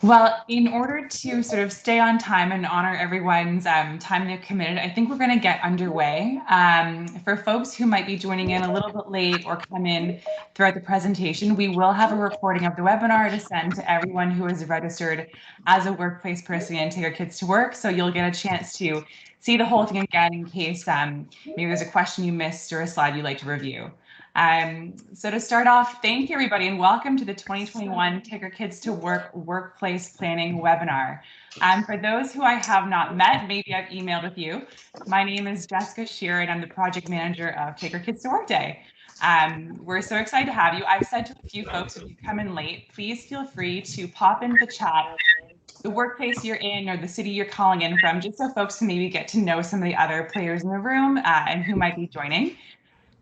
Well, in order to sort of stay on time and honor everyone's time they've committed, I think we're going to get underway. For folks who might be joining in a little bit late or come in throughout the presentation, we will have a recording of the webinar to send to everyone who is registered as a workplace person and take our kids to work. So you'll get a chance to see the whole thing again in case maybe there's a question you missed or a slide you'd like to review. So to start off, thank you everybody and welcome to the 2021 Take Our Kids to Work Workplace Planning webinar. For those who I have not met, maybe I've emailed with you. My name is Jessica Shear and I'm the project manager of Take Our Kids to Work Day. We're so excited to have you. I've said to a few folks, if you come in late, please feel free to pop into the chat the workplace you're in or the city you're calling in from, just so folks can maybe get to know some of the other players in the room and who might be joining.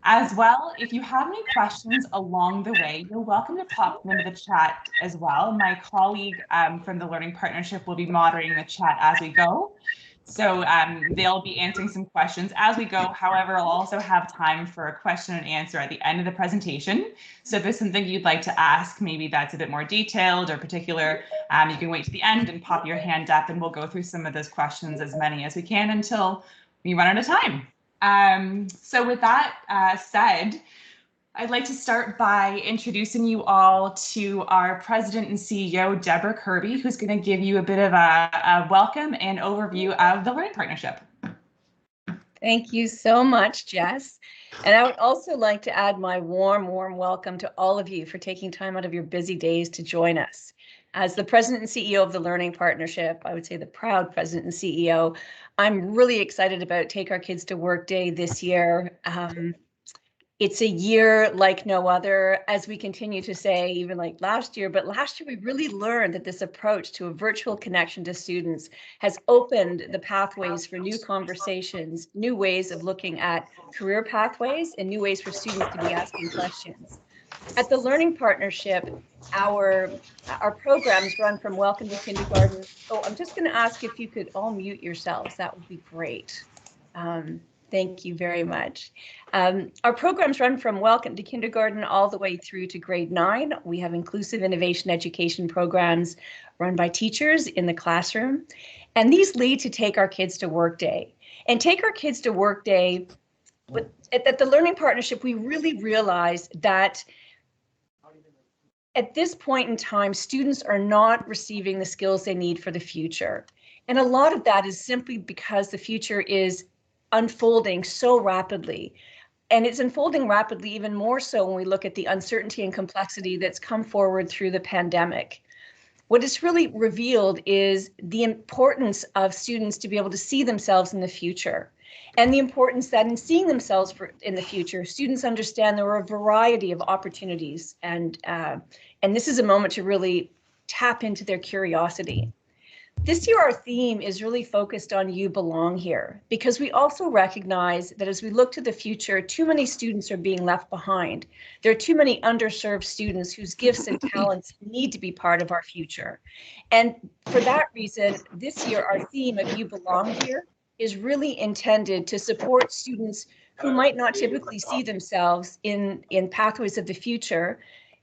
As well, if you have any questions along the way, you're welcome to pop them into the chat as well. My colleague from the Learning Partnership will be moderating the chat as we go. So they'll be answering some questions as we go. However, I'll also have time for a question and answer at the end of the presentation. So if there's something you'd like to ask, maybe that's a bit more detailed or particular, you can wait to the end and pop your hand up and we'll go through some of those questions, as many as we can, until we run out of time. So with that said, I'd like to start by introducing you all to our president and CEO, Deborah Kirby, who's going to give you a bit of a welcome and overview of the Learning Partnership. Thank you so much, Jess. And I would also like to add my warm welcome to all of you for taking time out of your busy days to join us. As the president and CEO of the Learning Partnership, I would say the proud president and CEO, I'm really excited about Take Our Kids to Work Day this year. It's a year like no other, as we continue to say, even like last year. But last year, we really learned that this approach to a virtual connection to students has opened the pathways for new conversations, new ways of looking at career pathways, and new ways for students to be asking questions. At the Learning Partnership, our programs run from welcome to kindergarten. Oh, I'm just going to ask if you could all mute yourselves. That would be great. Thank you very much. Our programs run from welcome to kindergarten all the way through to grade 9. We have inclusive innovation education programs run by teachers in the classroom. And these lead to Take Our Kids to Work Day. And Take Our Kids to Work Day, at the Learning Partnership, we really realized that at this point in time, students are not receiving the skills they need for the future. And a lot of that is simply because the future is unfolding so rapidly. And it's unfolding rapidly even more so when we look at the uncertainty and complexity that's come forward through the pandemic. What it's really revealed is the importance of students to be able to see themselves in the future. And the importance that in seeing themselves in the future, students understand there are a variety of opportunities. And this is a moment to really tap into their curiosity. This year, our theme is really focused on You Belong Here, because we also recognize that as we look to the future, too many students are being left behind. There are too many underserved students whose gifts and talents need to be part of our future. And for that reason, this year, our theme of You Belong Here is really intended to support students who might not typically see themselves in pathways of the future,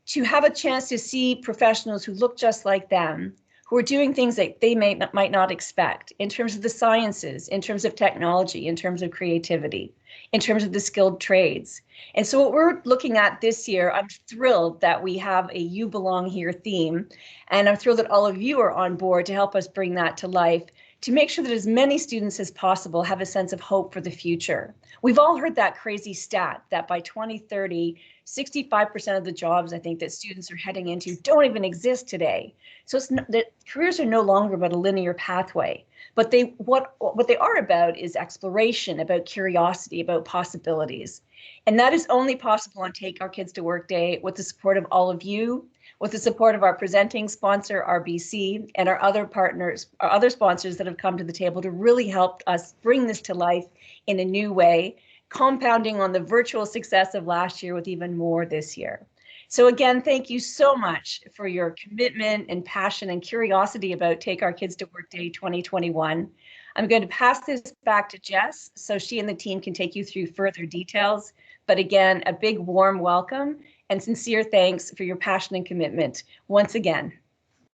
to have a chance to see professionals who look just like them, who are doing things that they might not expect in terms of the sciences, in terms of technology, in terms of creativity, in terms of the skilled trades. And so what we're looking at this year, I'm thrilled that we have a You Belong Here theme, and I'm thrilled that all of you are on board to help us bring that to life, to make sure that as many students as possible have a sense of hope for the future. We've all heard that crazy stat that by 2030, 65% of the jobs I think that students are heading into don't even exist today. So it's not, that careers are no longer about a linear pathway, but what they are about is exploration, about curiosity, about possibilities. And that is only possible on Take Our Kids to Work Day with the support of all of you, with the support of our presenting sponsor, RBC, and our other partners, our other sponsors that have come to the table to really help us bring this to life in a new way, compounding on the virtual success of last year with even more this year. So again, thank you so much for your commitment and passion and curiosity about Take Our Kids to Work Day 2021. I'm going to pass this back to Jess so she and the team can take you through further details. But again, a big warm welcome and sincere thanks for your passion and commitment once again.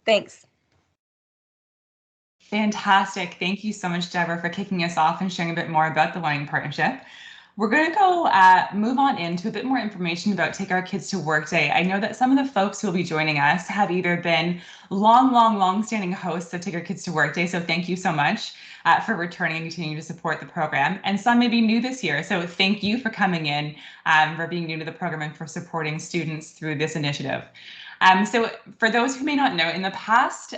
Thanks. Fantastic. Thank you so much, Deborah, for kicking us off and sharing a bit more about the Learning Partnership. We're going to go move on into a bit more information about Take Our Kids to Work Day. I know that some of the folks who will be joining us have either been long-standing hosts of Take Our Kids to Work Day, so thank you so much for returning and continuing to support the program. And some may be new this year, so thank you for coming in, for being new to the program and for supporting students through this initiative. So for those who may not know, in the past,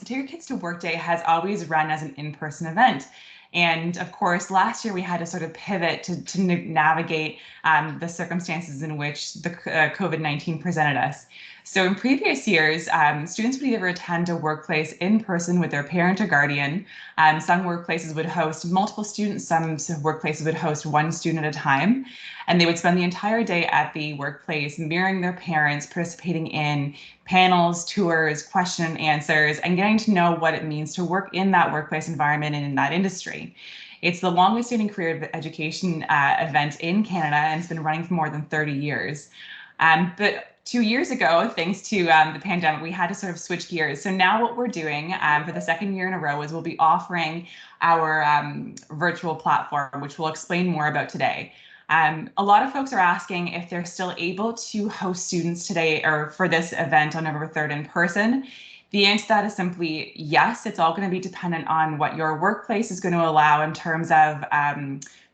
Take Your Kids to Work Day has always run as an in-person event. And of course, last year we had to sort of pivot to navigate the circumstances in which the COVID-19 presented us. So in previous years, students would either attend a workplace in person with their parent or guardian. Some workplaces would host multiple students, some workplaces would host one student at a time. And they would spend the entire day at the workplace mirroring their parents, participating in panels, tours, question and answers, and getting to know what it means to work in that workplace environment and in that industry. It's the longest standing career education event in Canada, and it's been running for more than 30 years. But 2 years ago, thanks to the pandemic, we had to sort of switch gears. So now what we're doing for the second year in a row is we'll be offering our virtual platform, which we'll explain more about today. A lot of folks are asking if they're still able to host students today or for this event on November 3rd in person. The answer to that is simply yes. It's all going to be dependent on what your workplace is going to allow in terms of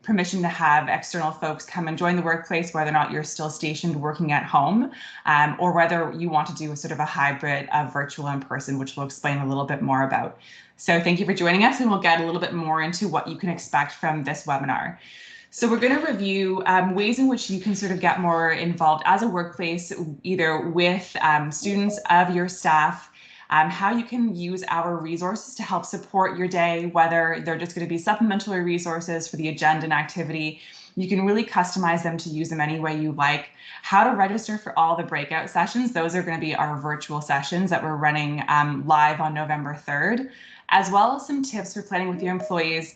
permission to have external folks come and join the workplace, whether or not you're still stationed working at home, or whether you want to do a sort of a hybrid of virtual and in-person, which we'll explain a little bit more about. So thank you for joining us, and we'll get a little bit more into what you can expect from this webinar. So we're going to review ways in which you can sort of get more involved as a workplace, either with students of your staff, how you can use our resources to help support your day, whether they're just going to be supplementary resources for the agenda and activity. You can really customize them to use them any way you like. How to register for all the breakout sessions. Those are going to be our virtual sessions that we're running live on November 3rd, as well as some tips for planning with your employees.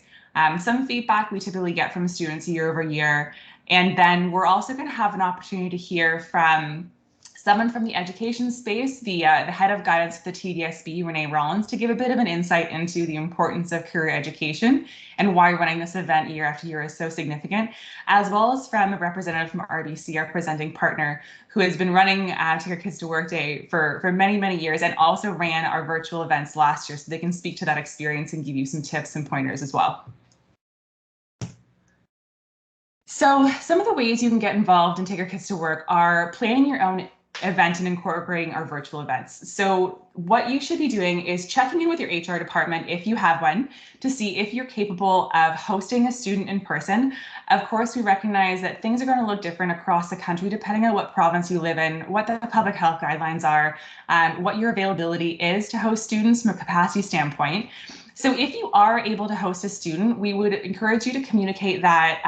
Some feedback we typically get from students year over year. And then we're also going to have an opportunity to hear from someone from the education space, the head of guidance for the TDSB, Renee Rollins, to give a bit of an insight into the importance of career education and why running this event year after year is so significant, as well as from a representative from RBC, our presenting partner, who has been running Take Our Kids to Work Day for many years and also ran our virtual events last year, so they can speak to that experience and give you some tips and pointers as well. So some of the ways you can get involved and Take Our Kids to Work are planning your own event and incorporating our virtual events. So what you should be doing is checking in with your HR department, if you have one, to see if you're capable of hosting a student in person. Of course, we recognize that things are going to look different across the country depending on what province you live in, what the public health guidelines are, what your availability is to host students from a capacity standpoint. So if you are able to host a student, we would encourage you to communicate that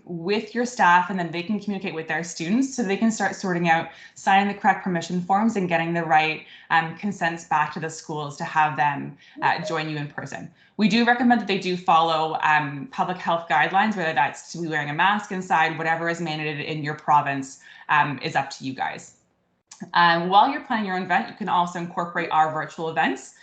with your staff, and then they can communicate with their students so they can start sorting out signing the correct permission forms and getting the right consents back to the schools to have them join you in person. We do recommend that they do follow public health guidelines, whether that's to be wearing a mask inside, whatever is mandated in your province is up to you guys. While you're planning your own event, you can also incorporate our virtual events.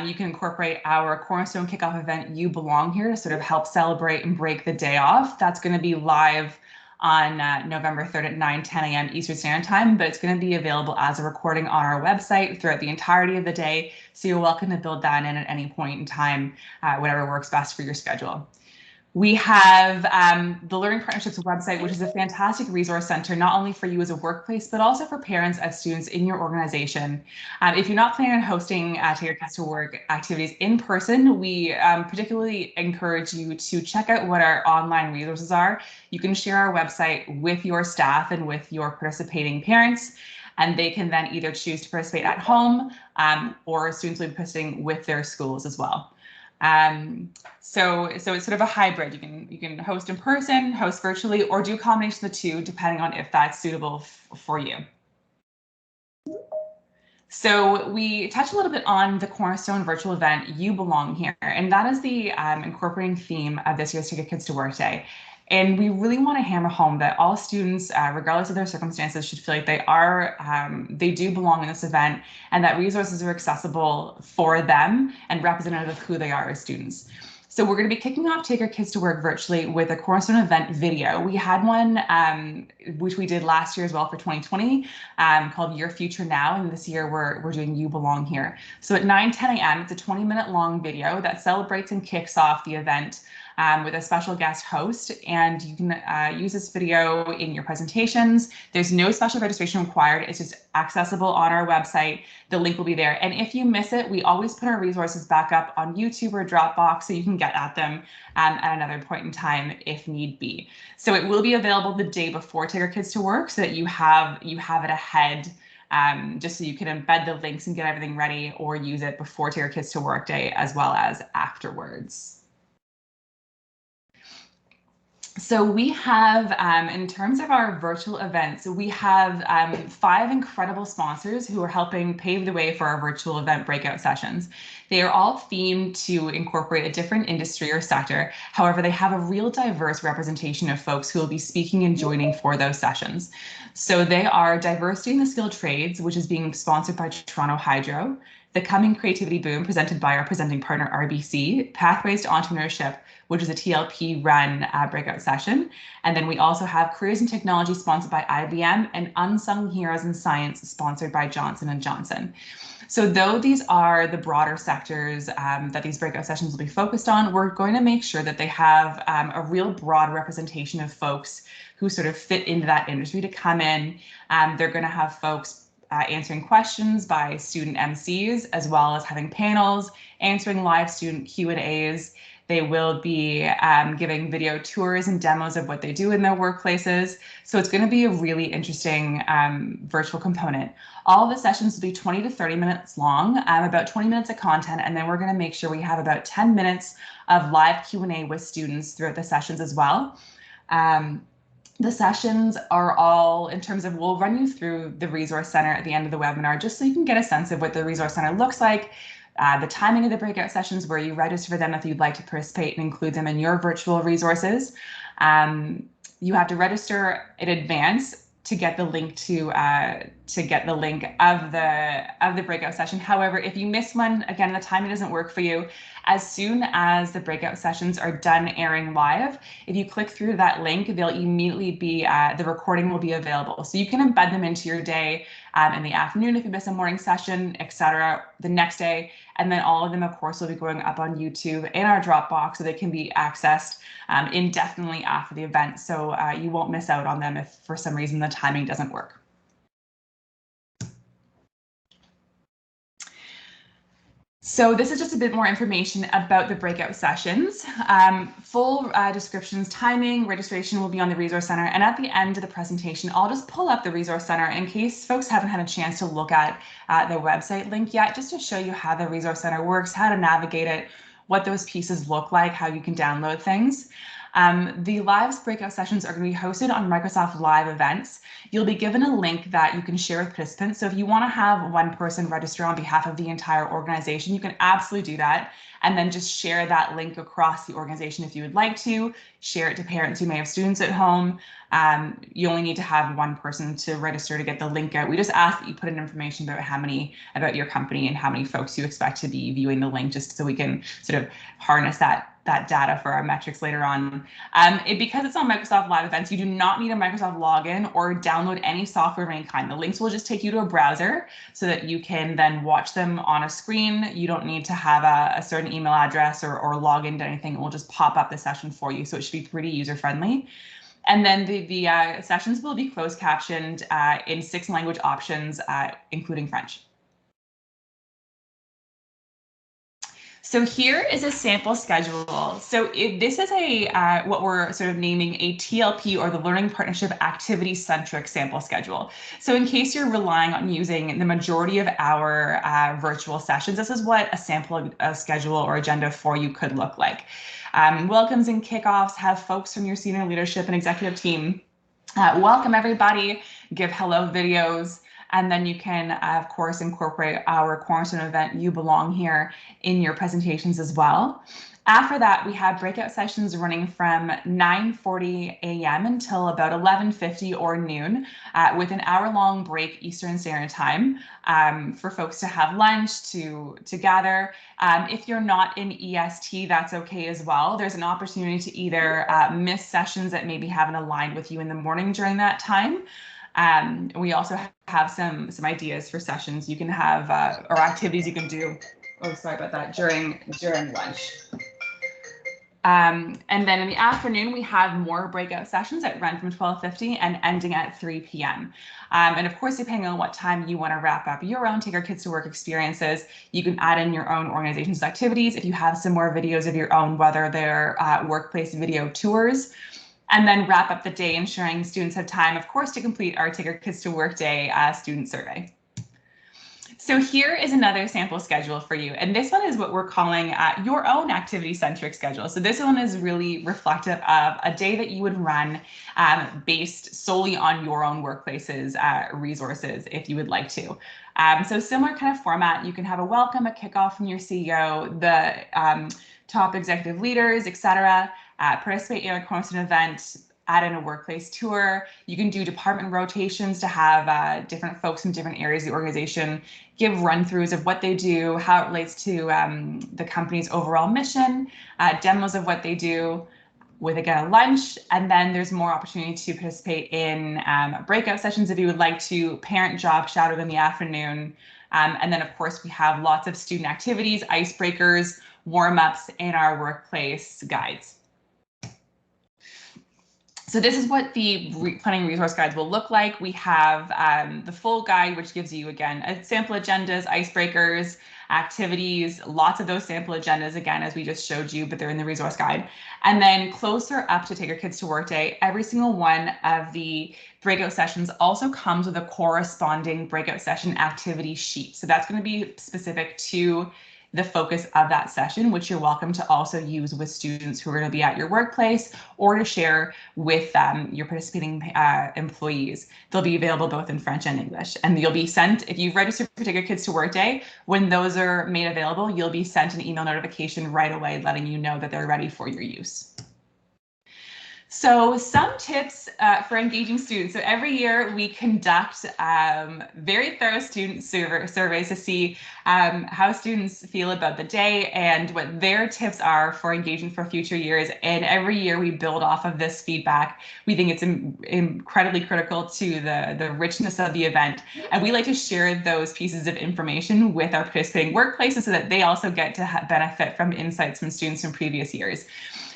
You can incorporate our Cornerstone Kickoff event, You Belong Here, to sort of help celebrate and break the day off. That's going to be live on November 3rd at 9:10 a.m. Eastern Standard Time, but it's going to be available as a recording on our website throughout the entirety of the day. So you're welcome to build that in at any point in time, whatever works best for your schedule. We have the Learning Partnerships website, which is a fantastic resource center, not only for you as a workplace, but also for parents of students in your organization. If you're not planning on hosting Take Your Kids to Work activities in person, we particularly encourage you to check out what our online resources are. You can share our website with your staff and with your participating parents, and they can then either choose to participate at home or students will be participating with their schools as well. So it's sort of a hybrid. You can host in person, host virtually, or do a combination of the two, depending on if that's suitable for you. So we touched a little bit on the Cornerstone virtual event, You Belong Here, and that is the incorporating theme of this year's Take Your Kids to Work Day. And we really want to hammer home that all students, regardless of their circumstances, should feel like they do belong in this event, and that resources are accessible for them and representative of who they are as students. So we're going to be kicking off Take Our Kids to Work virtually with a Cornerstone event video. We had one, which we did last year as well for 2020, called Your Future Now. And this year we're doing You Belong Here. So at 9:10 a.m., it's a 20-minute long video that celebrates and kicks off the event with a special guest host, and you can use this video in your presentations. There's no special registration required. It's just accessible on our website. The link will be there. And if you miss it, we always put our resources back up on YouTube or Dropbox so you can get at them at another point in time if need be. So it will be available the day before Take Our Kids to Work so that you have it ahead, just so you can embed the links and get everything ready, or use it before Take Our Kids to Work Day as well as afterwards. So we have, in terms of our virtual events, we have 5 incredible sponsors who are helping pave the way for our virtual event breakout sessions. They are all themed to incorporate a different industry or sector. However, they have a real diverse representation of folks who will be speaking and joining for those sessions. So they are Diversity in the Skilled Trades, which is being sponsored by Toronto Hydro, the Coming Creativity Boom, presented by our presenting partner, RBC, Pathways to Entrepreneurship, which is a TLP run breakout session. And then we also have Careers in Technology, sponsored by IBM, and Unsung Heroes in Science, sponsored by Johnson & Johnson. So though these are the broader sectors that these breakout sessions will be focused on, we're going to make sure that they have a real broad representation of folks who sort of fit into that industry to come in. They're going to have folks answering questions by student MCs, as well as having panels, answering live student Q&As. They will be giving video tours and demos of what they do in their workplaces. So it's going to be a really interesting virtual component. All the sessions will be 20 to 30 minutes long, about 20 minutes of content, and then we're going to make sure we have about 10 minutes of live Q&A with students throughout the sessions as well. The sessions are all, in terms of, we'll run you through the Resource Center at the end of the webinar, just so you can get a sense of what the Resource Center looks like, the timing of the breakout sessions, where you register for them if you'd like to participate and include them in your virtual resources. You have to register in advance to get the link of the breakout session. However, if you miss one, again, the timing doesn't work for you. As soon as the breakout sessions are done airing live, if you click through that link, they'll immediately be, the recording will be available. So you can embed them into your day in the afternoon if you miss a morning session, etc., the next day. And then all of them, of course, will be going up on YouTube and our Dropbox, so they can be accessed indefinitely after the event. So you won't miss out on them if for some reason the timing doesn't work. So this is just a bit more information about the breakout sessions. Full descriptions, timing, registration will be on the Resource Center. And at the end of the presentation, I'll just pull up the Resource Center in case folks haven't had a chance to look at the website link yet, just to show you how the Resource Center works, how to navigate it, what those pieces look like, how you can download things. The live breakout sessions are going to be hosted on Microsoft Live Events. You'll be given a link that you can share with participants. So if you want to have one person register on behalf of the entire organization, you can absolutely do that. And then just share that link across the organization if you would like to. Share it to parents who may have students at home. You only need to have one person to register to get the link out. We just ask that you put in information about your company and how many folks you expect to be viewing the link, just so we can sort of harness that data for our metrics later on. Because it's on Microsoft Live Events, you do not need a Microsoft login or download any software of any kind. The links will just take you to a browser so that you can then watch them on a screen. You don't need to have a certain email address or log into anything. It will just pop up the session for you. So it should be pretty user-friendly. And then the sessions will be closed captioned in 6 language options, including French. So here is a sample schedule. So this is what we're sort of naming a TLP, or the Learning Partnership Activity-Centric Sample Schedule. So in case you're relying on using the majority of our virtual sessions, this is what a sample schedule or agenda for you could look like. Welcomes and kickoffs, have folks from your senior leadership and executive team welcome everybody, give hello videos, And then you can, of course, incorporate our Cornerstone event, You Belong Here, in your presentations as well. After that, we have breakout sessions running from 9:40 a.m. until about 11:50 or noon, with an hour-long break Eastern Standard Time for folks to have lunch, to gather. If you're not in EST, that's okay as well. There's an opportunity to either miss sessions that maybe haven't aligned with you in the morning during that time. We also have some ideas for sessions you can have or activities you can do. Oh, sorry about that, during lunch. And then in the afternoon, we have more breakout sessions that run from 12:50 and ending at 3 p.m. And of course, depending on what time you want to wrap up your own Take Our Kids to Work experiences, you can add in your own organization's activities if you have some more videos of your own, whether they're workplace video tours, and then wrap up the day ensuring students have time, of course, to complete our Take Our Kids to Work Day student survey. So here is another sample schedule for you. And this one is what we're calling your own activity-centric schedule. So this one is really reflective of a day that you would run based solely on your own workplace's resources, if you would like to. So similar kind of format, you can have a welcome, a kickoff from your CEO, the top executive leaders, etc. Participate in a Cornerstone event, add in a workplace tour. You can do department rotations to have different folks from different areas of the organization give run-throughs of what they do, how it relates to the company's overall mission, demos of what they do, with again a lunch, and then there's more opportunity to participate in breakout sessions if you would like to, parent job shadow in the afternoon, and then of course we have lots of student activities, icebreakers, warm-ups, and our workplace guides. So this is what the planning resource guides will look like. We have the full guide, which gives you, again, sample agendas, icebreakers, activities, lots of those sample agendas, again, as we just showed you, but they're in the resource guide. And then closer up to Take Your Kids to Work Day, every single one of the breakout sessions also comes with a corresponding breakout session activity sheet. So that's going to be specific to the focus of that session, which you're welcome to also use with students who are going to be at your workplace or to share with your participating employees. They'll be available both in French and English, and you'll be sent, if you've registered for Take Your Kids to Work Day, when those are made available, you'll be sent an email notification right away letting you know that they're ready for your use. So some tips for engaging students. So every year we conduct very thorough student surveys to see how students feel about the day and what their tips are for engaging for future years. And every year we build off of this feedback. We think it's incredibly critical to the richness of the event. And we like to share those pieces of information with our participating workplaces so that they also get to benefit from insights from students from previous years.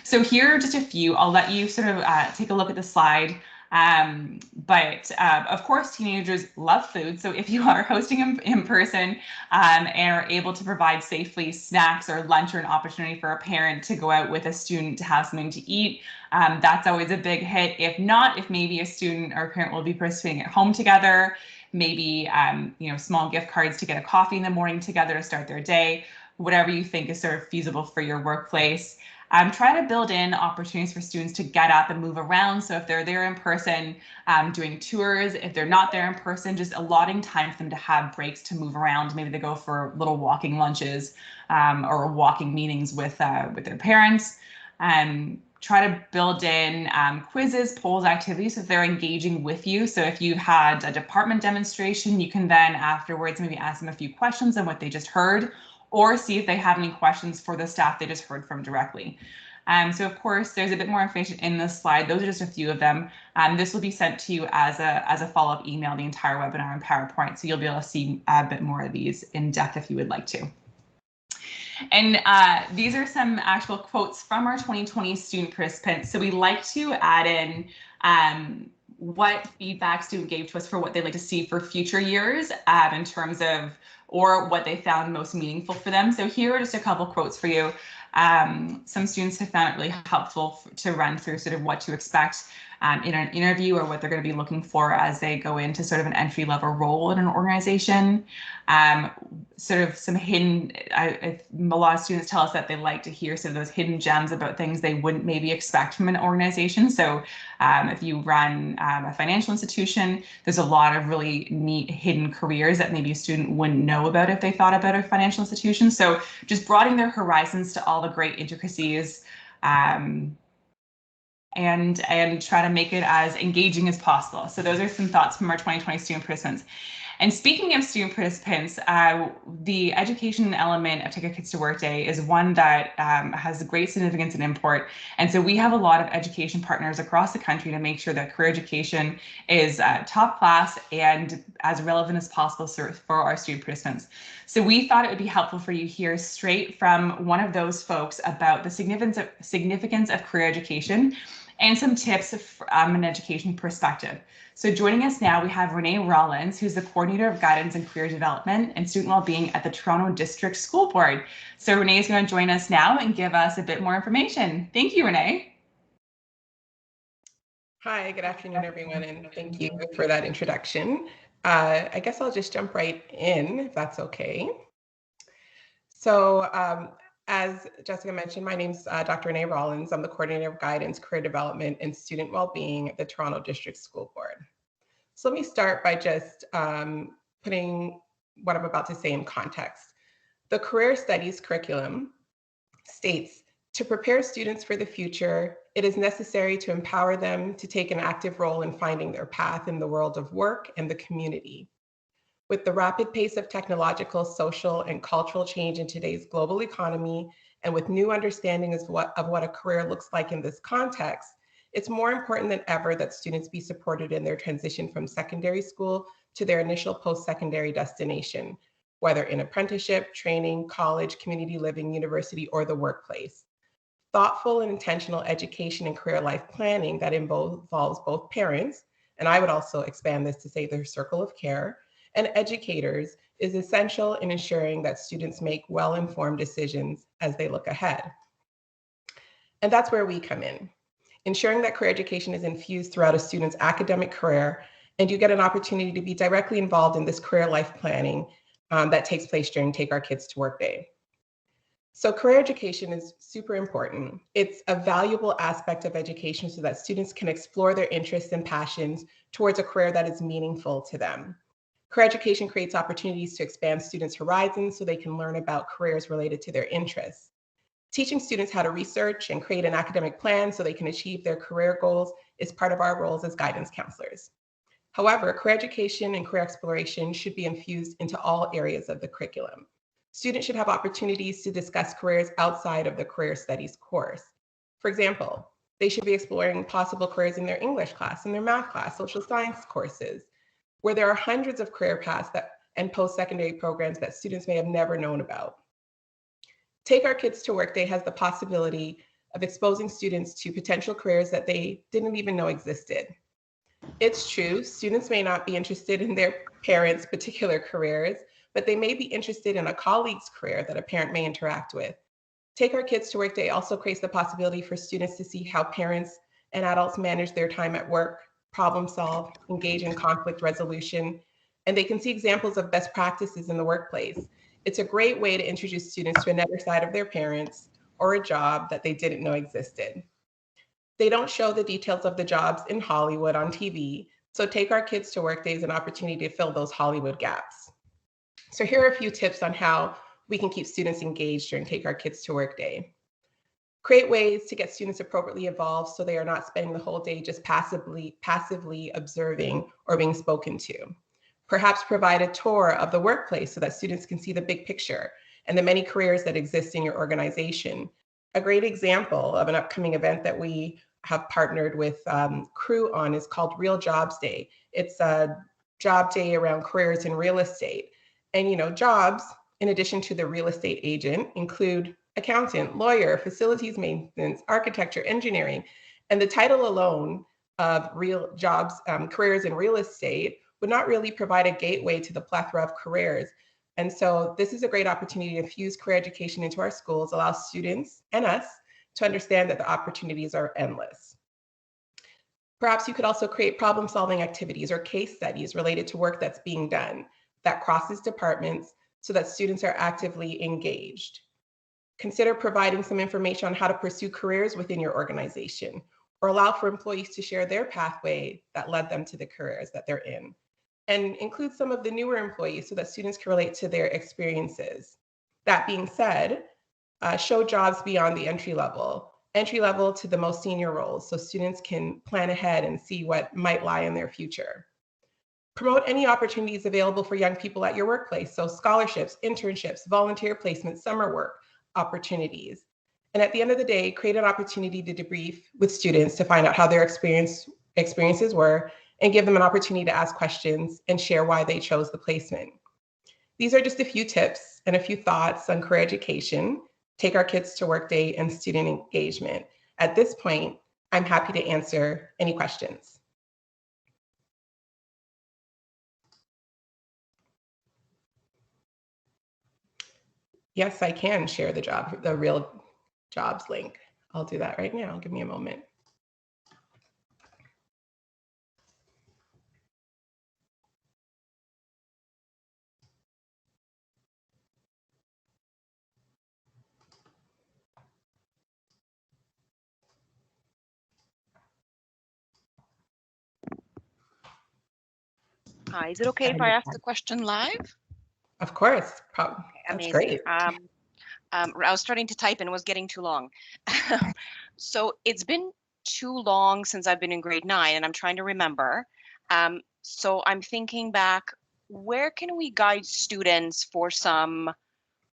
So here are just a few. I'll let you sort of take a look at the slide. But of course, teenagers love food. So if you are hosting in person and are able to provide safely snacks or lunch or an opportunity for a parent to go out with a student to have something to eat, that's always a big hit. If not, if maybe a student or a parent will be participating at home together, maybe small gift cards to get a coffee in the morning together to start their day, whatever you think is sort of feasible for your workplace. Try to build in opportunities for students to get up and move around. So if they're there in person doing tours, if they're not there in person, just allotting time for them to have breaks to move around. Maybe they go for little walking lunches or walking meetings with their parents. Try to build in quizzes, polls, activities if they're engaging with you. So if you had a department demonstration, you can then afterwards maybe ask them a few questions on what they just heard, or see if they have any questions for the staff they just heard from directly. So of course, there's a bit more information in this slide. Those are just a few of them. This will be sent to you as a follow-up email, the entire webinar in PowerPoint. So you'll be able to see a bit more of these in depth if you would like to. And these are some actual quotes from our 2020 student participants. So we like to add in what feedback student gave to us for what they'd like to see for future years in terms of, or what they found most meaningful for them. So here are just a couple quotes for you. Some students have found it really helpful to run through sort of what to expect in an interview or what they're going to be looking for as they go into sort of an entry-level role in an organization. sort of some hidden, a lot of students tell us that they like to hear some of those hidden gems about things they wouldn't maybe expect from an organization. So if you run a financial institution, there's a lot of really neat hidden careers that maybe a student wouldn't know about if they thought about a financial institution. So just broadening their horizons to all the great intricacies, and try to make it as engaging as possible. So those are some thoughts from our 2020 student participants. And speaking of student participants, the education element of Take Our Kids to Work Day is one that has great significance and import. And so we have a lot of education partners across the country to make sure that career education is top class and as relevant as possible for our student participants. So we thought it would be helpful for you to hear straight from one of those folks about the significance of career education and some tips from an education perspective. So joining us now, we have Renee Rollins, who's the Coordinator of Guidance and Career Development and Student Wellbeing at the Toronto District School Board. So Renee is going to join us now and give us a bit more information. Thank you, Renee. Hi, good afternoon, everyone, and thank you for that introduction. I guess I'll just jump right in, if that's okay. So as Jessica mentioned, my name is Dr. Renee Rollins. I'm the Coordinator of Guidance, Career Development, and Student Wellbeing at the Toronto District School Board. So let me start by just putting what I'm about to say in context. The Career Studies curriculum states, to prepare students for the future, it is necessary to empower them to take an active role in finding their path in the world of work and the community. With the rapid pace of technological, social, and cultural change in today's global economy, and with new understandings of what a career looks like in this context, it's more important than ever that students be supported in their transition from secondary school to their initial post-secondary destination, whether in apprenticeship, training, college, community living, university, or the workplace. Thoughtful and intentional education and career life planning that involves both parents, and I would also expand this to say their circle of care, and educators is essential in ensuring that students make well-informed decisions as they look ahead. And that's where we come in, ensuring that career education is infused throughout a student's academic career, and you get an opportunity to be directly involved in this career life planning that takes place during Take Our Kids to Work Day. So career education is super important. It's a valuable aspect of education so that students can explore their interests and passions towards a career that is meaningful to them. Career education creates opportunities to expand students' horizons so they can learn about careers related to their interests. Teaching students how to research and create an academic plan so they can achieve their career goals is part of our roles as guidance counselors. However, career education and career exploration should be infused into all areas of the curriculum. Students should have opportunities to discuss careers outside of the career studies course. For example, they should be exploring possible careers in their English class, in their math class, social science courses, where there are hundreds of career paths and post-secondary programs that students may have never known about. Take Our Kids to Work Day has the possibility of exposing students to potential careers that they didn't even know existed. It's true, students may not be interested in their parents' particular careers, but they may be interested in a colleague's career that a parent may interact with. Take Our Kids to Work Day also creates the possibility for students to see how parents and adults manage their time at work, problem solve, engage in conflict resolution, and they can see examples of best practices in the workplace. It's a great way to introduce students to another side of their parents or a job that they didn't know existed. They don't show the details of the jobs in Hollywood on TV, so Take Our Kids to Work Day is an opportunity to fill those Hollywood gaps. So here are a few tips on how we can keep students engaged during Take Our Kids to Work Day. Create ways to get students appropriately involved so they are not spending the whole day just passively observing or being spoken to. Perhaps provide a tour of the workplace so that students can see the big picture and the many careers that exist in your organization. A great example of an upcoming event that we have partnered with Crew on is called Real Jobs Day. It's a job day around careers in real estate. And jobs, in addition to the real estate agent, include accountant, lawyer, facilities maintenance, architecture, engineering. And the title alone of real jobs, careers in real estate would not really provide a gateway to the plethora of careers. And so this is a great opportunity to infuse career education into our schools, allow students and us to understand that the opportunities are endless. Perhaps you could also create problem-solving activities or case studies related to work that's being done that crosses departments so that students are actively engaged. Consider providing some information on how to pursue careers within your organization, or allow for employees to share their pathway that led them to the careers that they're in. And include some of the newer employees so that students can relate to their experiences. That being said, show jobs beyond the entry level to the most senior roles, so students can plan ahead and see what might lie in their future. Promote any opportunities available for young people at your workplace, so scholarships, internships, volunteer placements, summer work opportunities. And at the end of the day, create an opportunity to debrief with students to find out how their experiences were, and give them an opportunity to ask questions and share why they chose the placement. These are just a few tips and a few thoughts on career education, Take Our Kids to Work Day, and student engagement. At this point, I'm happy to answer any questions. Yes, I can share the real jobs link. I'll do that right now. Give me a moment. Hi, is it okay if I ask the question live? Of course. Okay, That's amazing. great. I was starting to type and it was getting too long. So it's been too long since I've been in grade 9 and I'm trying to remember. So I'm thinking back, where can we guide students for some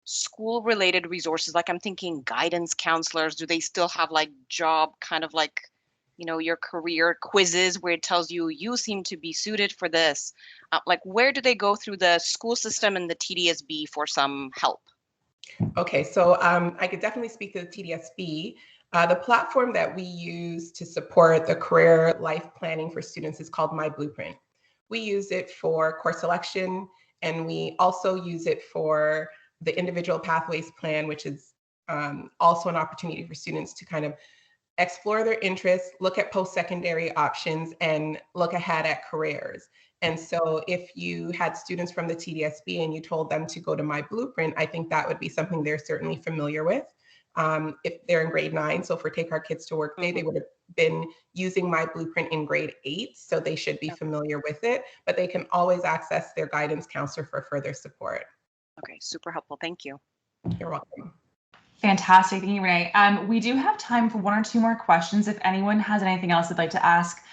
school related resources? Like I'm thinking guidance counselors, do they still have like job kind of like, you know, your career quizzes where it tells you you seem to be suited for this? Like where do they go through the school system and the TDSB for some help? Okay, so I could definitely speak to the TDSB. The platform that we use to support the career life planning for students is called My Blueprint. We use it for course selection, and we also use it for the individual pathways plan, which is also an opportunity for students to kind of explore their interests, look at post-secondary options, and look ahead at careers. And so if you had students from the TDSB and you told them to go to My Blueprint, I think that would be something they're certainly familiar with. If they're in grade 9, so for Take Our Kids to Work Day, they would have been using My Blueprint in grade 8, so they should be familiar with it, but they can always access their guidance counselor for further support. Okay, super helpful. Thank you. You're welcome. Fantastic. Thank you, Renee. We do have time for 1 or 2 more questions. If anyone has anything else they'd like to ask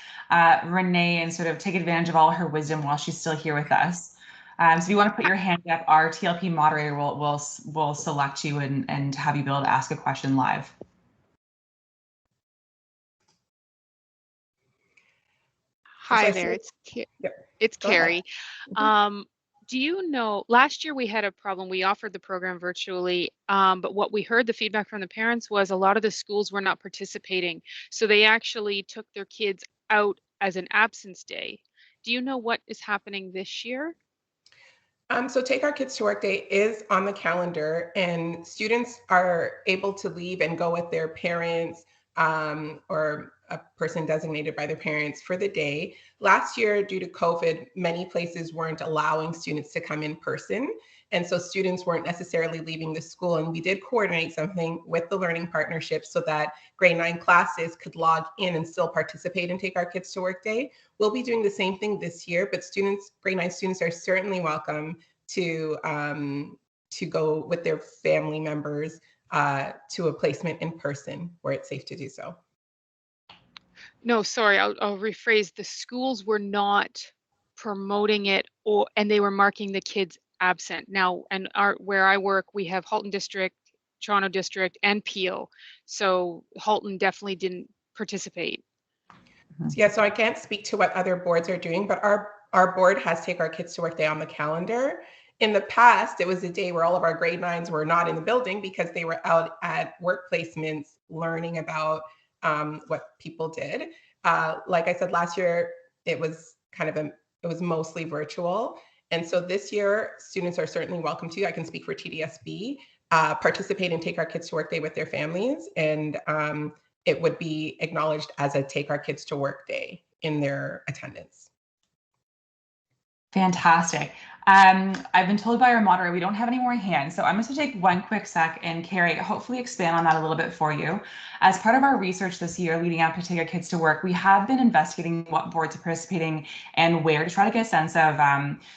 Renee and sort of take advantage of all her wisdom while she's still here with us. So if you want to put your hand up, our TLP moderator will select you and have you be able to ask a question live. Hi there, it's Carrie. Do you know, last year we had a problem. We offered the program virtually, but what we heard, the feedback from the parents was a lot of the schools were not participating. So they actually took their kids out as an absence day. Do you know what is happening this year? So Take Our Kids to Work Day is on the calendar, and students are able to leave and go with their parents or a person designated by their parents for the day. Last year, due to COVID, many places weren't allowing students to come in person. And so students weren't necessarily leaving the school. And we did coordinate something with the Learning Partnership so that grade 9 classes could log in and still participate in Take Our Kids to Work Day. We'll be doing the same thing this year, but grade 9 students are certainly welcome to go with their family members to a placement in person where it's safe to do so. No, sorry, I'll rephrase. The schools were not promoting it, and they were marking the kids absent. Now, and where I work, we have Halton District, Toronto District, and Peel. So Halton definitely didn't participate. Yeah, so I can't speak to what other boards are doing, but our board has Take Our Kids to Work Day on the calendar. In the past, it was a day where all of our grade 9s were not in the building because they were out at work placements learning about what people did. Like I said, last year, it was mostly virtual. And so this year, students are certainly welcome to, I can speak for TDSB, participate in Take Our Kids to Work Day with their families. And it would be acknowledged as a Take Our Kids to Work Day in their attendance. Fantastic. I've been told by our moderator we don't have any more hands, so I'm just going to take one quick sec and Carrie, hopefully expand on that a little bit for you. As part of our research this year leading up to Take Our Kids to Work, we have been investigating what boards are participating and where to try to get a sense of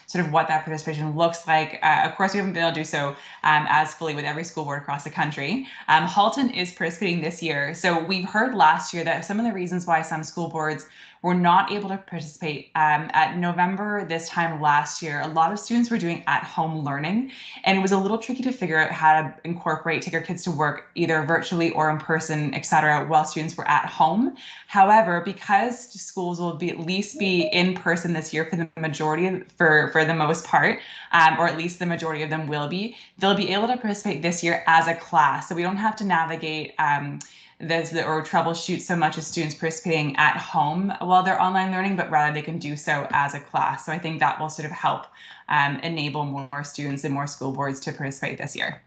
sort of what that participation looks like. Of course, we haven't been able to do so as fully with every school board across the country. Halton is participating this year. So we've heard last year that some of the reasons why some school boards were not able to participate at November this time last year. A lot of students were doing at-home learning, and it was a little tricky to figure out how to incorporate Take Our Kids to Work either virtually or in person, et cetera, while students were at home. However, because schools will be at least be in person this year for the majority, for the most part, or at least the majority of them will be, they'll be able to participate this year as a class. So we don't have to navigate or troubleshoot so much as students participating at home while they're online learning, but rather they can do so as a class. So I think that will sort of help enable more students and more school boards to participate this year.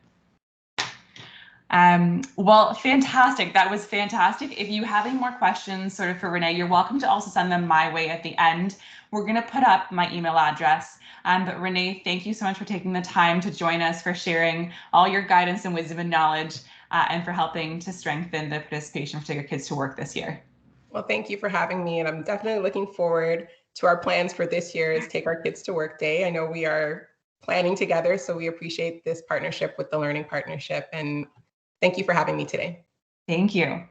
Well, fantastic. That was fantastic. If you have any more questions sort of for Renee, you're welcome to also send them my way at the end. We're going to put up my email address. But Renee, thank you so much for taking the time to join us, for sharing all your guidance and wisdom and knowledge, and for helping to strengthen the participation for Take Our Kids to Work this year. Well, thank you for having me. And I'm definitely looking forward to our plans for this year's Take Our Kids to Work Day. I know we are planning together, so we appreciate this partnership with the Learning Partnership. And thank you for having me today. Thank you.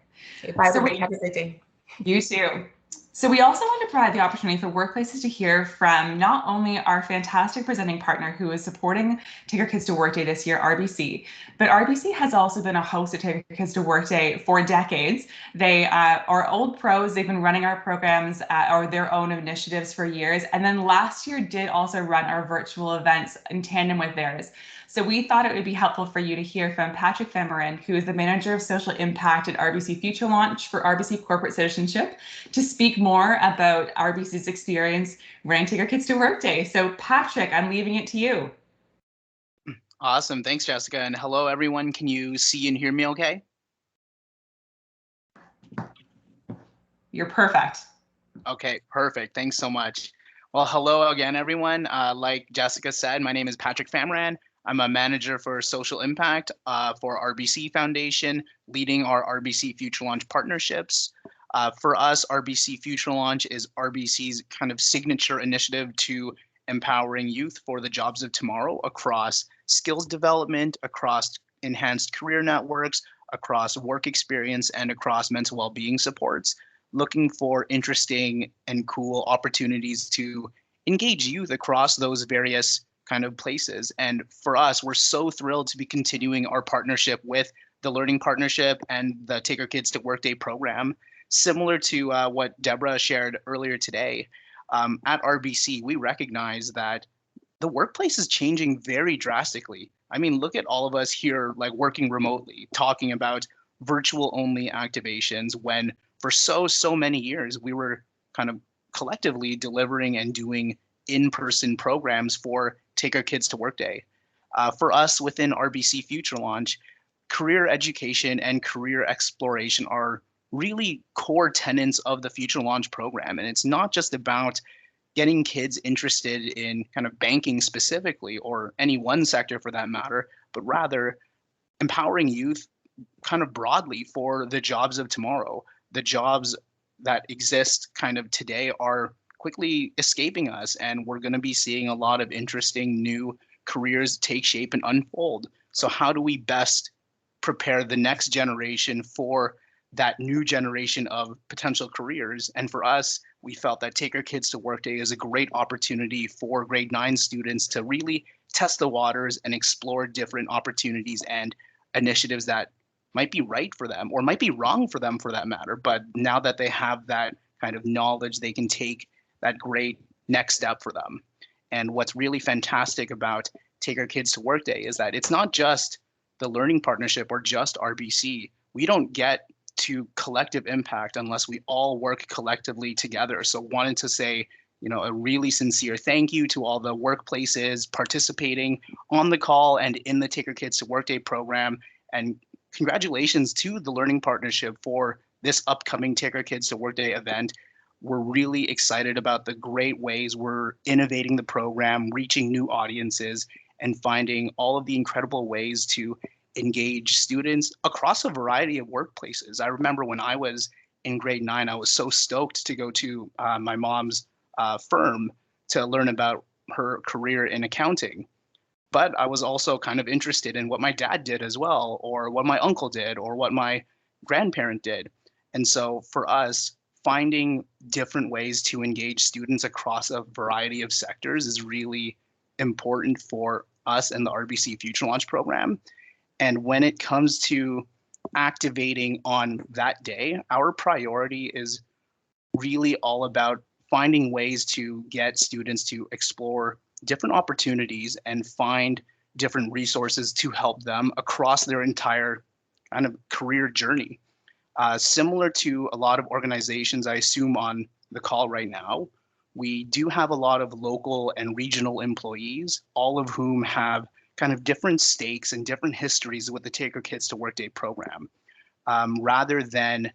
Okay, bye, everybody. Have a great day. You too. So we also want to provide the opportunity for workplaces to hear from not only our fantastic presenting partner who is supporting Take Our Kids to Work Day this year, RBC, but RBC has also been a host of Take Our Kids to Work Day for decades. They are old pros. They've been running our programs or their own initiatives for years. And then last year did also run our virtual events in tandem with theirs. So we thought it would be helpful for you to hear from Patrick Femerin, who is the Manager of Social Impact at RBC Future Launch for RBC Corporate Citizenship, to speak more about RBC's experience running Take Our Kids to Work Day. So Patrick, I'm leaving it to you. Awesome. Thanks, Jessica. And hello, everyone. Can you see and hear me okay? You're perfect. Okay, perfect. Thanks so much. Well, hello again, everyone. Like Jessica said, my name is Patrick Femerin. I'm a manager for social impact for RBC Foundation, leading our RBC Future Launch partnerships. For us, RBC Future Launch is RBC's kind of signature initiative to empowering youth for the jobs of tomorrow across skills development, across enhanced career networks, across work experience, and across mental well-being supports, looking for interesting and cool opportunities to engage youth across those various kind of places. And for us, we're so thrilled to be continuing our partnership with the Learning Partnership and the Take Our Kids to Work Day program. Similar to what Deborah shared earlier today, at RBC, we recognize that the workplace is changing very drastically. I mean, look at all of us here like working remotely, talking about virtual only activations when for so many years we were kind of collectively delivering and doing in-person programs for Take Our Kids to Work Day. For us within RBC Future Launch, career education and career exploration are really core tenets of the Future Launch program. And it's not just about getting kids interested in kind of banking specifically or any one sector for that matter, but rather empowering youth kind of broadly for the jobs of tomorrow. The jobs that exist kind of today are quickly escaping us, and we're going to be seeing a lot of interesting new careers take shape and unfold. So how do we best prepare the next generation for that new generation of potential careers? And for us, we felt that Take Our Kids to Work Day is a great opportunity for grade 9 students to really test the waters and explore different opportunities and initiatives that might be right for them or might be wrong for them for that matter. But now that they have that kind of knowledge, they can take that great next step for them. And what's really fantastic about Take Our Kids to Work Day is that it's not just the Learning Partnership or just RBC. We don't get to collective impact unless we all work collectively together. So wanted to say, a really sincere thank you to all the workplaces participating on the call and in the Take Our Kids to Work Day program. And congratulations to the Learning Partnership for this upcoming Take Our Kids to Work Day event. we're really excited about the great ways we're innovating the program, reaching new audiences, and finding all of the incredible ways to engage students across a variety of workplaces. I remember when I was in grade 9, I was so stoked to go to my mom's firm to learn about her career in accounting. But I was also kind of interested in what my dad did as well, or what my uncle did, or what my grandparent did. And so for us, finding different ways to engage students across a variety of sectors is really important for us and the RBC Future Launch program. And when it comes to activating on that day, our priority is really all about finding ways to get students to explore different opportunities and find different resources to help them across their entire kind of career journey. Similar to a lot of organizations, I assume on the call right now, we do have a lot of local and regional employees, all of whom have kind of different stakes and different histories with the Take Our Kids to Work Day program. Rather than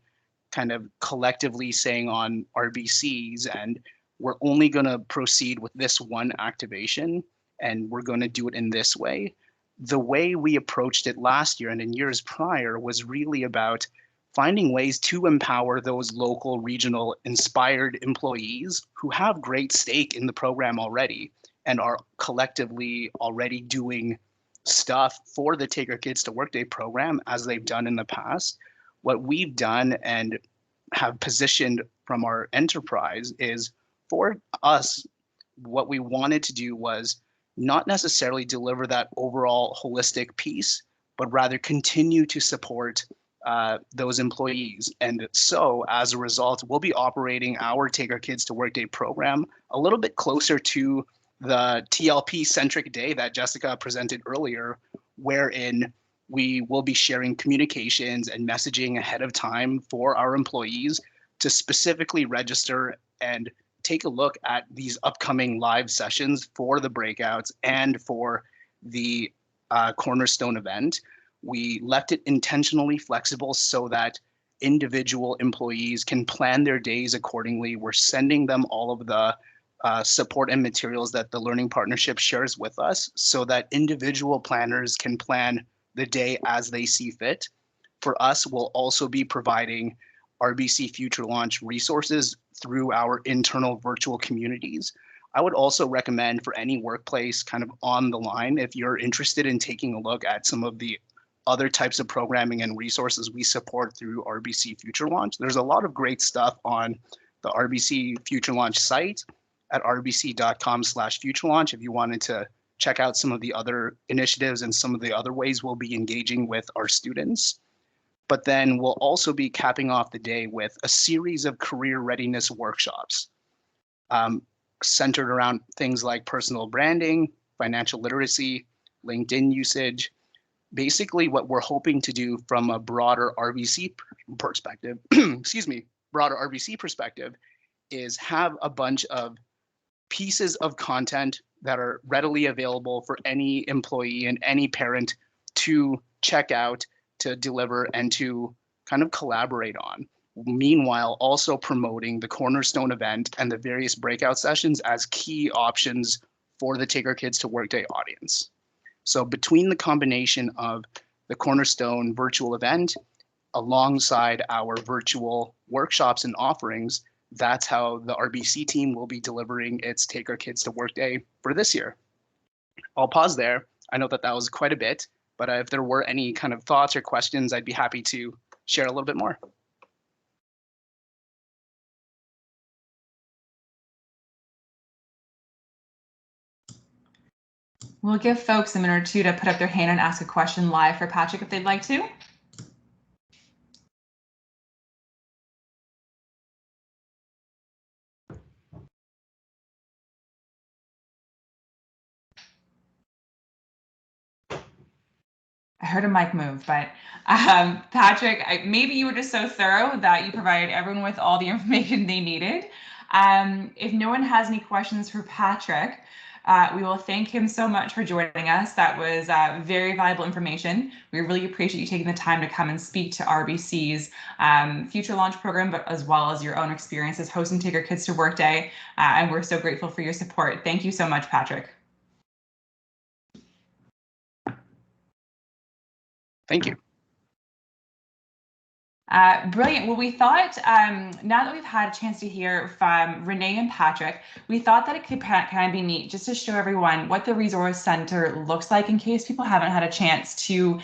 kind of collectively saying on RBCs, and we're only going to proceed with this one activation and we're going to do it in this way. The way we approached it last year and in years prior was really about finding ways to empower those local, regional, inspired employees who have great stake in the program already and are collectively already doing stuff for the Take Our Kids to Work Day program as they've done in the past. What we've done and have positioned from our enterprise is, for us, what we wanted to do was not necessarily deliver that overall holistic piece, but rather continue to support those employees. And so as a result, we'll be operating our Take Our Kids to Work Day program a little bit closer to the TLP-centric day that Jessica presented earlier, wherein we will be sharing communications and messaging ahead of time for our employees to specifically register and take a look at these upcoming live sessions for the breakouts and for the Cornerstone event. We left it intentionally flexible so that individual employees can plan their days accordingly. We're sending them all of the support and materials that the Learning Partnership shares with us so that individual planners can plan the day as they see fit. For us, we'll also be providing RBC Future Launch resources through our internal virtual communities. I would also recommend for any workplace kind of on the line, if you're interested in taking a look at some of the other types of programming and resources we support through RBC Future Launch. There's a lot of great stuff on the RBC Future Launch site at rbc.com/futurelaunch if you wanted to check out some of the other initiatives and some of the other ways we'll be engaging with our students. But then we'll also be capping off the day with a series of career readiness workshops centered around things like personal branding, financial literacy, LinkedIn usage. Basically, what we're hoping to do from a broader RBC perspective, broader RBC perspective, is have a bunch of pieces of content that are readily available for any employee and any parent to check out, to deliver, and to kind of collaborate on. Meanwhile, also promoting the Cornerstone event and the various breakout sessions as key options for the Take Our Kids to Work Day audience. So between the combination of the Cornerstone virtual event alongside our virtual workshops and offerings, that's how the RBC team will be delivering its Take Our Kids to Work Day for this year. I'll pause there. I know that that was quite a bit, but if there were any kind of thoughts or questions, I'd be happy to share a little bit more. We'll give folks a minute or two to put up their hand and ask a question live for Patrick if they'd like to. I heard a mic move, but Patrick, maybe you were just so thorough that you provided everyone with all the information they needed. If no one has any questions for Patrick, We will thank him so much for joining us. That was very valuable information. We really appreciate you taking the time to come and speak to RBC's Future Launch program, but as well as your own experiences hosting Take Our Kids to Work Day. And we're so grateful for your support. Thank you so much, Patrick. Thank you. Brilliant. Well, we thought now that we've had a chance to hear from Renee and Patrick, we thought that it could kind of be neat just to show everyone what the Resource Center looks like in case people haven't had a chance to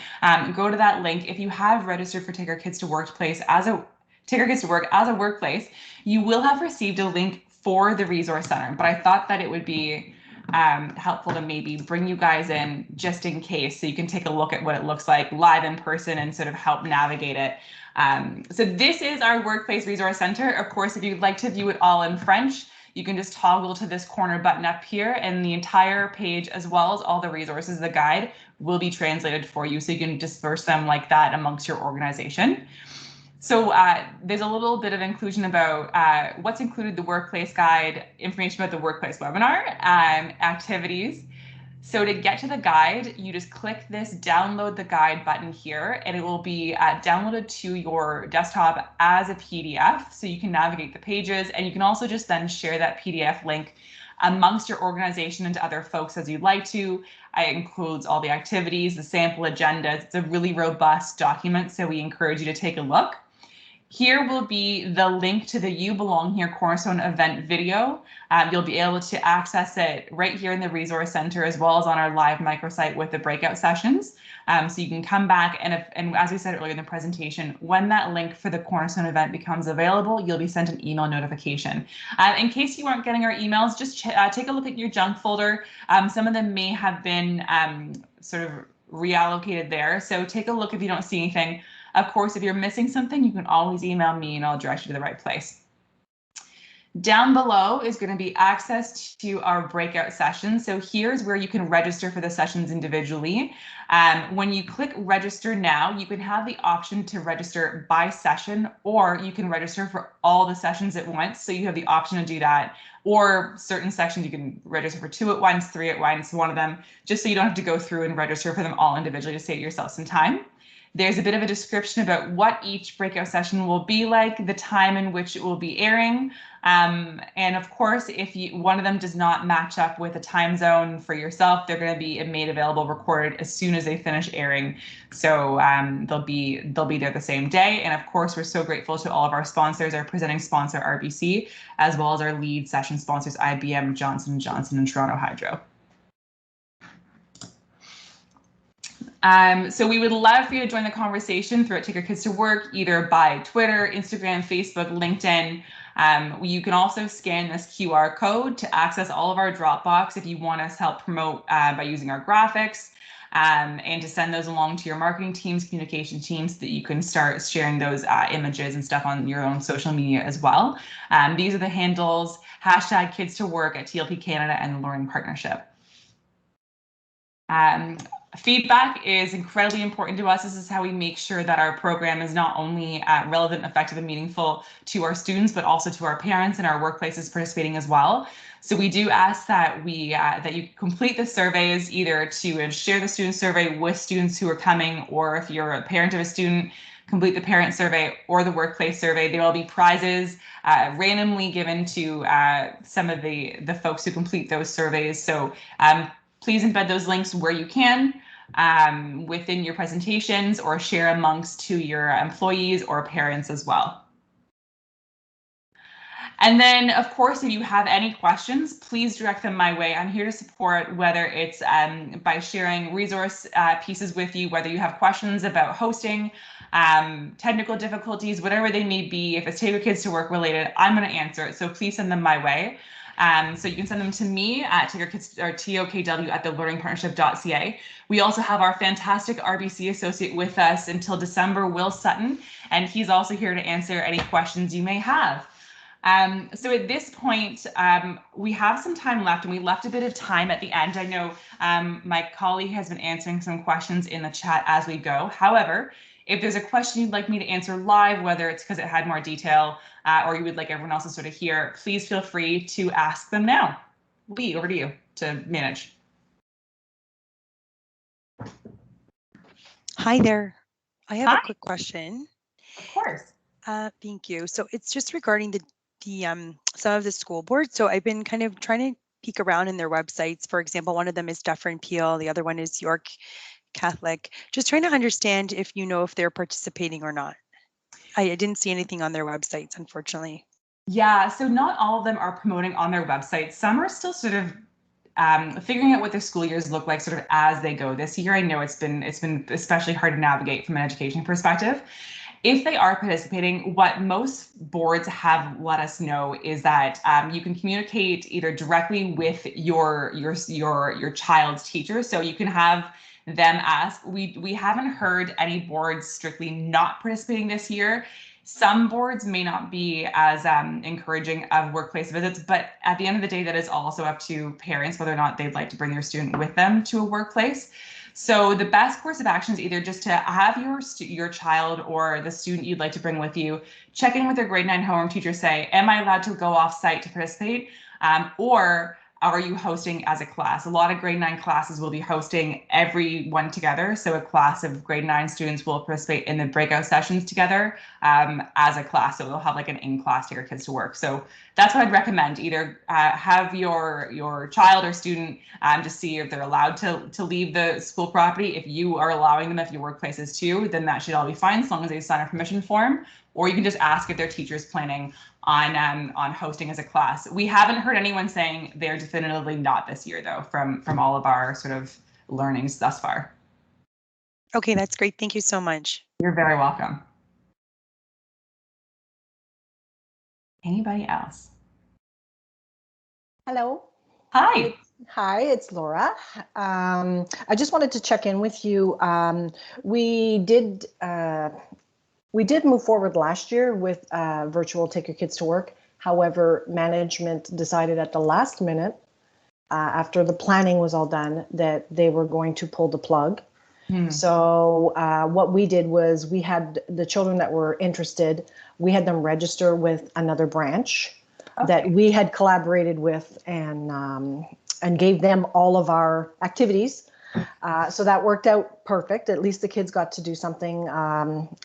go to that link. If you have registered for Take Our Kids to Workplace as a workplace, you will have received a link for the Resource Center. But I thought that it would be helpful to maybe bring you guys in just in case, so you can take a look at what it looks like live in person and sort of help navigate it. So this is our Workplace Resource Center. Of course, if you'd like to view it all in French, you can just toggle to this corner button up here, and the entire page, as well as all the resources, the guide, will be translated for you, so you can disperse them like that amongst your organization. So there's a little bit of inclusion about what's included, the workplace guide, information about the workplace webinar, activities. So to get to the guide, you just click this download the guide button here, and it will be downloaded to your desktop as a PDF, so you can navigate the pages, and you can also just then share that PDF link amongst your organization and to other folks as you'd like to. It includes all the activities, the sample agendas. It's a really robust document, so we encourage you to take a look. Here will be the link to the You Belong Here Cornerstone event video. You'll be able to access it right here in the Resource Center, as well as on our live microsite with the breakout sessions. So you can come back, and as we said earlier in the presentation, when that link for the Cornerstone event becomes available, you'll be sent an email notification. In case you aren't getting our emails, just take a look at your junk folder. Some of them may have been sort of reallocated there. So take a look if you don't see anything. Of course, if you're missing something, you can always email me and I'll direct you to the right place. Down below is going to be access to our breakout sessions. So here's where you can register for the sessions individually. When you click register now, you can have the option to register by session, or you can register for all the sessions at once. So you have the option to do that, or certain sections you can register for 2 at once, 3 at once, one of them, just so you don't have to go through and register for them all individually to save yourself some time. There's a bit of a description about what each breakout session will be like, the time in which it will be airing. And of course, if one of them does not match up with a time zone for yourself, they're going to be made available, recorded as soon as they finish airing. So they'll be there the same day. And of course, we're so grateful to all of our sponsors, our presenting sponsor, RBC, as well as our lead session sponsors, IBM, Johnson & Johnson, and Toronto Hydro. So we would love for you to join the conversation through Take Our Kids to Work, either by Twitter, Instagram, Facebook, LinkedIn. You can also scan this QR code to access all of our Dropbox if you want us to help promote by using our graphics, and to send those along to your marketing teams, communication teams, so that you can start sharing those images and stuff on your own social media as well. These are the handles, #Kids2Work at TLP Canada and the Learning Partnership. Feedback is incredibly important to us. This is how we make sure that our program is not only relevant, effective, and meaningful to our students, but also to our parents and our workplaces participating as well. So we do ask that that you complete the surveys, either to share the student survey with students who are coming, or if you're a parent of a student, complete the parent survey or the workplace survey. There will be prizes randomly given to some of the folks who complete those surveys. So please embed those links where you can within your presentations, or share amongst to your employees or parents as well. And then, of course, if you have any questions, please direct them my way. I'm here to support, whether it's by sharing resource pieces with you, whether you have questions about hosting, technical difficulties, whatever they may be. If it's Take Our Kids to Work related, I'm going to answer it. So please send them my way. So you can send them to me at TOKW@thelearningpartnership.ca. We also have our fantastic RBC associate with us until December, Will Sutton, and he's also here to answer any questions you may have. So at this point, we have some time left, and we left a bit of time at the end. I know my colleague has been answering some questions in the chat as we go. However, if there's a question you'd like me to answer live, whether it's because it had more detail or you would like everyone else to sort of hear, please feel free to ask them now. Lee, over to you. to manage? Hi there. I have Hi. a quick question. Of course. Thank you. So it's just regarding the some of the school boards. So I've been kind of trying to peek around in their websites. For example, one of them is Dufferin Peel, the other one is York Catholic. Just trying to understand if you know if they're participating or not. I didn't see anything on their websites, unfortunately. Yeah, so not all of them are promoting on their website. Some are still sort of figuring out what their school years look like sort of as they go. This year, I know it's been especially hard to navigate from an education perspective. If they are participating, what most boards have let us know is that you can communicate either directly with your child's teacher. So you can have them ask. We haven't heard any boards strictly not participating this year. Some boards may not be as encouraging of workplace visits, but at the end of the day, that is also up to parents whether or not they'd like to bring their student with them to a workplace. So the best course of action is either just to have your child or the student you'd like to bring with you check in with their grade 9 homeroom teacher, say, am I allowed to go off site to participate? Or are you hosting as a class? A lot of grade 9 classes will be hosting everyone together. So a class of grade 9 students will participate in the breakout sessions together as a class. So they'll have like an in-class to take your kids to work. So that's what I'd recommend. Either have your child or student just see if they're allowed to leave the school property. If you are allowing them, if your workplace is too, then that should all be fine as long as they sign a permission form. Or you can just ask if their teacher's planning on hosting as a class. We haven't heard anyone saying they're definitively not this year, though, from all of our sort of learnings thus far. Okay, that's great. Thank you so much. You're very welcome. Anybody else? Hello. Hi. Hi, it's Laura. I just wanted to check in with you. We did move forward last year with virtual Take Your Kids to Work. However, management decided at the last minute, after the planning was all done, that they were going to pull the plug. So what we did was we had the children that were interested, we had them register with another branch that we had collaborated with and gave them all of our activities. So that worked out perfect. At least the kids got to do something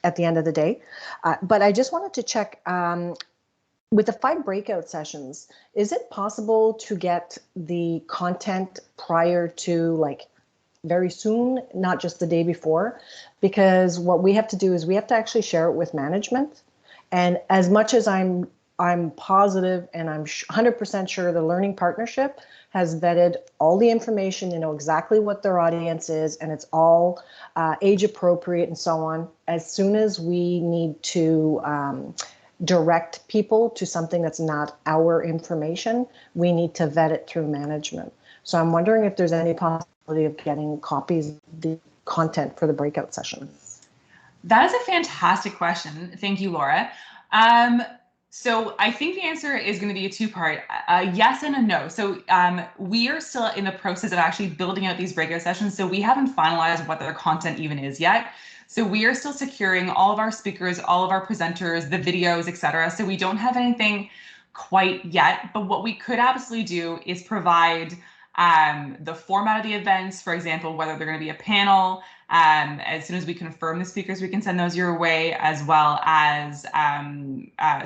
at the end of the day. But I just wanted to check with the 5 breakout sessions, is it possible to get the content prior to like very soon, not just the day before? Because what we have to do is we have to actually share it with management. And as much as I'm positive and I'm 100% sure the Learning Partnership has vetted all the information, you know exactly what their audience is, and it's all age appropriate and so on. As soon as we need to direct people to something that's not our information, we need to vet it through management. So I'm wondering if there's any possibility of getting copies of the content for the breakout sessions. That is a fantastic question. Thank you, Laura. So I think the answer is going to be a 2-part, yes and a no. So we are still in the process of actually building out these breakout sessions. So we haven't finalized what their content even is yet. So we are still securing all of our speakers, all of our presenters, the videos, etc. So we don't have anything quite yet, but what we could absolutely do is provide the format of the events, for example, whether they're going to be a panel. As soon as we confirm the speakers, we can send those your way, as well as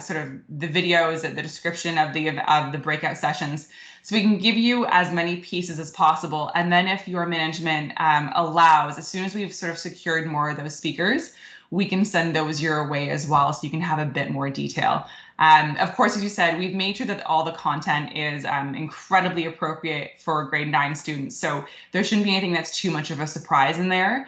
sort of the videos, the description of the breakout sessions. So we can give you as many pieces as possible. And then if your management allows, as soon as we've sort of secured more of those speakers, we can send those your way as well, so you can have a bit more detail. Of course, as you said, we've made sure that all the content is incredibly appropriate for grade 9 students. So there shouldn't be anything that's too much of a surprise in there.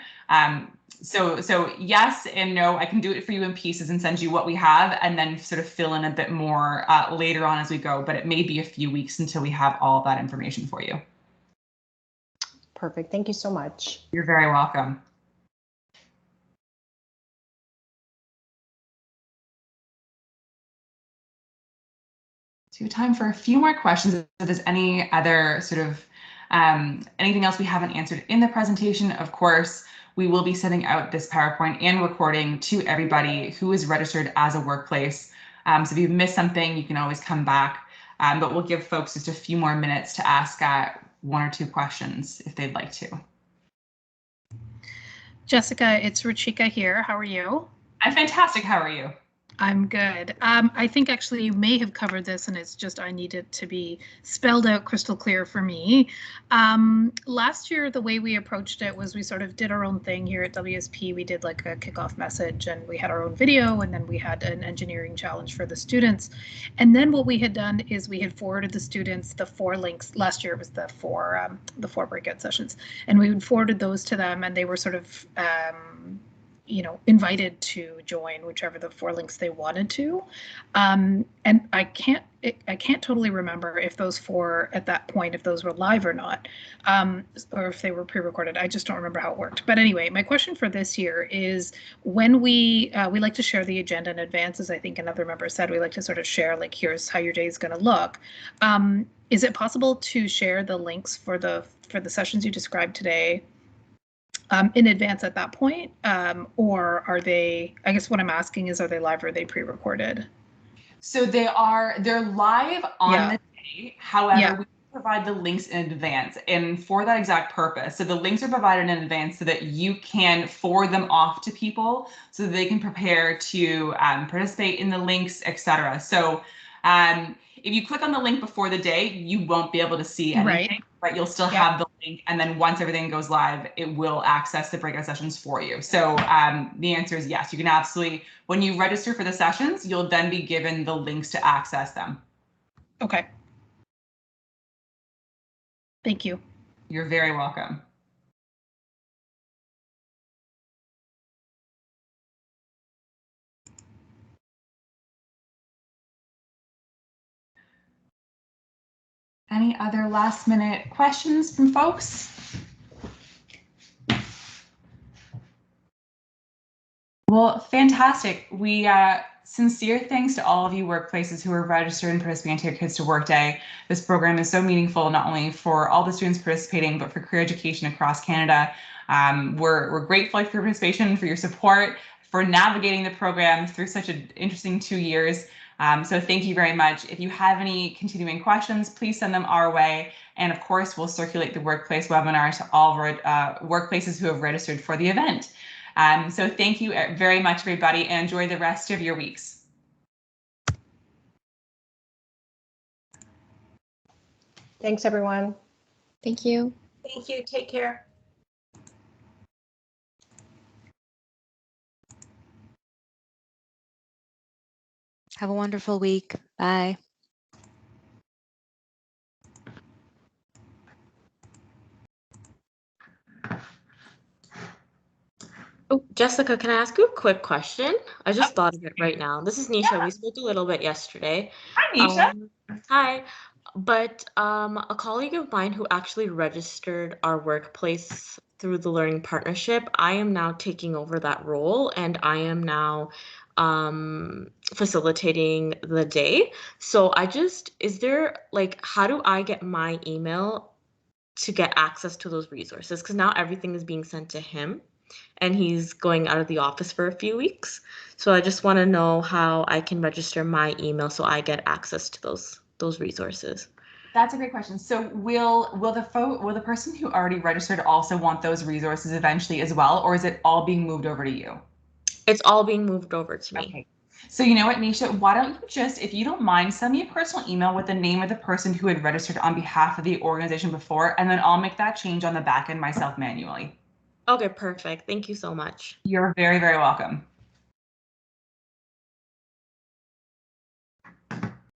So yes and no, I can do it for you in pieces and send you what we have, and then sort of fill in a bit more later on as we go, but it may be a few weeks until we have all of that information for you. Perfect. Thank you so much. You're very welcome. So we have time for a few more questions. If there's any other sort of anything else we haven't answered in the presentation, of course, we will be sending out this PowerPoint and recording to everybody who is registered as a workplace. So if you've missed something, you can always come back, but we'll give folks just a few more minutes to ask one or two questions if they'd like to. Jessica, it's Ruchika here. How are you? I'm fantastic. How are you? I'm good. I think actually you may have covered this, and it's just I need it to be spelled out crystal clear for me. Last year, the way we approached it was we sort of did our own thing here at WSP. We did like a kickoff message, and we had our own video, and then we had an engineering challenge for the students. And then what we had done is we had forwarded the students the 4 links. Last year it was the four breakout sessions, and we had forwarded those to them, and they were sort of invited to join whichever the 4 links they wanted to. And I can't totally remember if those 4 at that point, if those were live or not, or if they were pre-recorded. I just don't remember how it worked. But anyway, my question for this year is when we like to share the agenda in advance, as I think another member said, we like to sort of share like, here's how your day is going to look. Is it possible to share the links for the sessions you described today in advance at that point, or are they, I guess what I'm asking is, are they live or are they pre-recorded? So they're live on the day. However, we provide the links in advance, and for that exact purpose. So the links are provided in advance so that you can forward them off to people so that they can prepare to participate in the links, etc. So if you click on the link before the day, you won't be able to see anything, but you'll still have the link. And then once everything goes live, it will access the breakout sessions for you. So the answer is yes, you can absolutely, when you register for the sessions, you'll then be given the links to access them. Okay. Thank you. You're very welcome. Any other last minute questions from folks? Well, fantastic. We sincere thanks to all of you workplaces who are registered and participating in Take Your Kids to Work Day. This program is so meaningful, not only for all the students participating, but for career education across Canada. We're grateful for your participation, for your support, for navigating the program through such an interesting 2 years. So thank you very much. If you have any continuing questions, please send them our way. And of course, we'll circulate the workplace webinar to all of our workplaces who have registered for the event. So thank you very much, everybody, and enjoy the rest of your weeks. Thanks, everyone. Thank you. Thank you. Take care. Have a wonderful week. Bye. Oh, Jessica, can I ask you a quick question? I just thought of it right now. This is Nisha. Yeah. We spoke a little bit yesterday. Hi, Nisha. Hi. But a colleague of mine who actually registered our workplace through the Learning Partnership, I am now taking over that role, and I am now facilitating the day. So is there how do I get my email to get access to those resources? Because now everything is being sent to him, and he's going out of the office for a few weeks. So I just want to know how I can register my email so I get access to those resources. That's a great question. So will the person who already registered also want those resources eventually as well, or is it all being moved over to you? It's all being moved over to me. Okay. So you know what, Nisha, why don't you just, if you don't mind, send me a personal email with the name of the person who had registered on behalf of the organization before, and then I'll make that change on the back end myself manually. Okay, perfect. Thank you so much. You're very, very welcome.